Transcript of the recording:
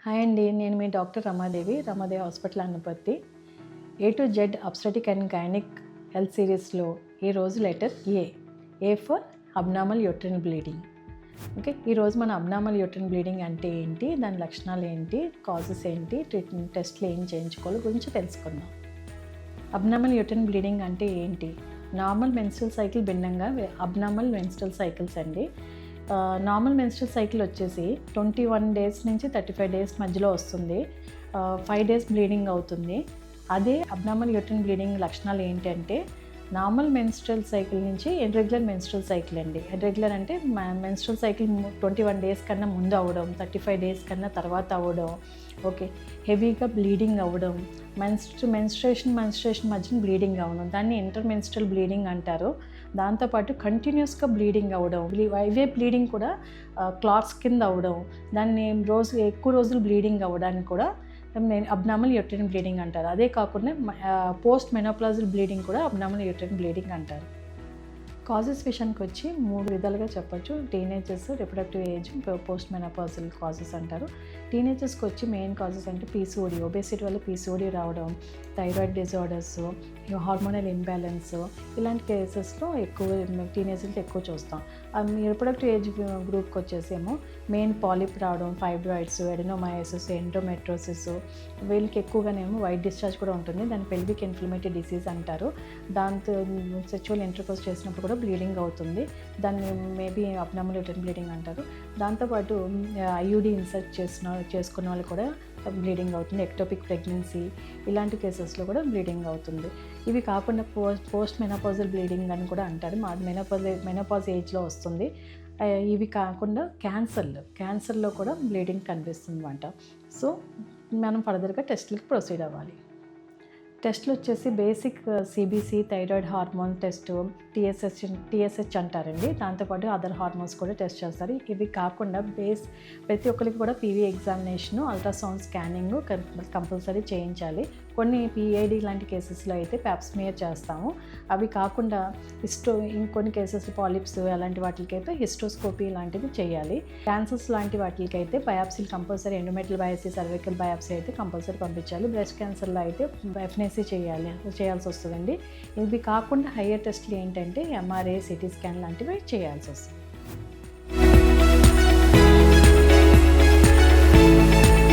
Hi అండి, నేను మీ doctor Ramadevi hospital Annaparthi. A to Z obstetric and gynaec health సిరీస్లో ఈరోజు letter A for abnormal uterine bleeding. Okay, ఈరోజు మన అబ్నార్మల్ యూట్రైన్ బ్లీడింగ్ అంటే ఏంటి, దాని లక్షణాలు ఏంటి, కాజెస్ ఏంటి, ట్రీట్మెంట్ టెస్ట్లు ఏం చేయించుకోవాలో గురించి తెలుసుకుందాం. అబ్నార్మల్ యూట్రైన్ బ్లీడింగ్ అంటే ఏంటి? నార్మల్ మెన్స్ట్రల్ సైకిల్ భిన్నంగా అబ్నార్మల్ మెన్స్ట్రల్ సైకిల్స్ అండి. నార్మల్ మెన్స్ట్రల్ సైకిల్ వచ్చేసి 21 డేస్ నుంచి 35 డేస్ మధ్యలో వస్తుంది. 5 డేస్ బ్లీడింగ్ అవుతుంది. అదే అబ్నార్మల్ యూట్రైన్ బ్లీడింగ్ లక్షణాలు ఏంటంటే, నార్మల్ మెన్స్ట్రల్ సైకిల్ నుంచి ఇర్రెగ్యులర్ మెన్స్ట్రల్ సైకిల్ అండి. ఇర్రెగ్యులర్ అంటే మెన్స్ట్రల్ సైకిల్ 21 డేస్ కన్నా ముందు అవ్వడం, 35 డేస్ కన్నా తర్వాత అవ్వడం, ఓకే, హెవీగా బ్లీడింగ్ అవ్వడం, మెన్స్ట్రేషన్ మధ్యన బ్లీడింగ్ అవ్వడం, దాన్ని ఇంటర్మెన్స్ట్రల్ బ్లీడింగ్ అంటారు. దాంతోపాటు కంటిన్యూస్గా బ్లీడింగ్ అవ్వడం, ఇవే బ్లీడింగ్ కూడా క్లాట్స్ కింద అవ్వడం, దాన్ని ఎక్కువ రోజులు బ్లీడింగ్ అవ్వడానికి కూడా అబ్నార్మల్ యూట్రైన్ బ్లీడింగ్ అంటారు. అదే కాకుండా పోస్ట్ మెనోపాజల్ బ్లీడింగ్ కూడా అబ్నార్మల్ యూట్రైన్ బ్లీడింగ్ అంటారు. కాజెస్ విషయానికి వచ్చి 3 విధాలుగా చెప్పొచ్చు. Teenagers, reproductive age, post menopausal causes అంటారు. టీనేజర్స్కి వచ్చి మెయిన్ కాజెస్ అంటే పీసీఓడి, ఒబేసిటీ వల్ల పీసీఓడి రావడం, థైరాయిడ్ డిజార్డర్స్, హార్మోనల్ ఇంబ్యాలెన్స్, ఇలాంటి కేసెస్లో ఎక్కువ టీనేజర్స్లో ఎక్కువ చూస్తాం. రిప్రొడక్టివ్ ఏజ్ గ్రూప్కి వచ్చేసేమో మెయిన్ పాలిప్ రావడం, ఫైబ్రాయిడ్స్, ఎడెనోమయోసిస్, ఎండోమెట్రోసిస్, వీళ్ళకి ఎక్కువగానేమో వైట్ డిశ్చార్జ్ కూడా ఉంటుంది. దాన్ని పెల్విక్ ఇన్ఫ్లమేటరీ డిసీజ్ అంటారు. దాంతో సెక్చువల్ ఇంటర్కోర్స్ చేసినప్పుడు కూడా బ్లీడింగ్ అవుతుంది. దాన్ని మేబీ అబ్నార్మల్ యూట్రైన్ బ్లీడింగ్ అంటారు. దాంతోపాటు ఐయుడి ఇన్సర్ట్ చేసుకున్న వాళ్ళు కూడా బ్లీడింగ్ అవుతుంది. ఎక్టోపిక్ ప్రెగ్నెన్సీ, ఇలాంటి కేసెస్లో కూడా బ్లీడింగ్ అవుతుంది. ఇవి కాకుండా పోస్ట్ మెనోపాజల్ బ్లీడింగ్ అని కూడా అంటారు. మెనోపాజ్ ఏజ్లో వస్తుంది. ఇవి కాకుండా క్యాన్సర్లో కూడా బ్లీడింగ్ కనిపిస్తుంది అన్నమాట. సో మనం ఫర్దర్గా టెస్ట్లకు ప్రొసీడ్ అవ్వాలి. టెస్ట్లు వచ్చేసి basic CBC, thyroid hormone test, TSH అంటారండి. దాంతోపాటు అదర్ హార్మోన్స్ కూడా టెస్ట్ చేస్తారు. ఇవి కాకుండా ప్రతి ఒక్కరికి కూడా PV examination, ultrasound scanning compulsory చేయించాలి. కొన్ని పిఐడి లాంటి కేసెస్లో అయితే ప్యాప్స్మియర్ చేస్తాము. అవి కాకుండా ఇంకొన్ని కేసెస్ పాలిప్స్ అలాంటి వాటికైతే హిస్టోస్కోపీ లాంటిది చేయాలి. క్యాన్సర్స్ లాంటి వాటికైతే బయాప్సీలు compulsory, endometrial biopsy, cervical biopsy అయితే కంపల్సరీ పంపించాలి. బ్రెస్ట్ క్యాన్సర్లో అయితే ఎఫ్ఎన్ఏసీ చేయాల్సి వస్తుందండి. ఇవి కాకుండా హయ్యర్ టెస్ట్లు ఏంటంటే ఎంఆర్ఐ, సిటీ స్కాన్ లాంటివి చేయాల్సి వస్తుంది.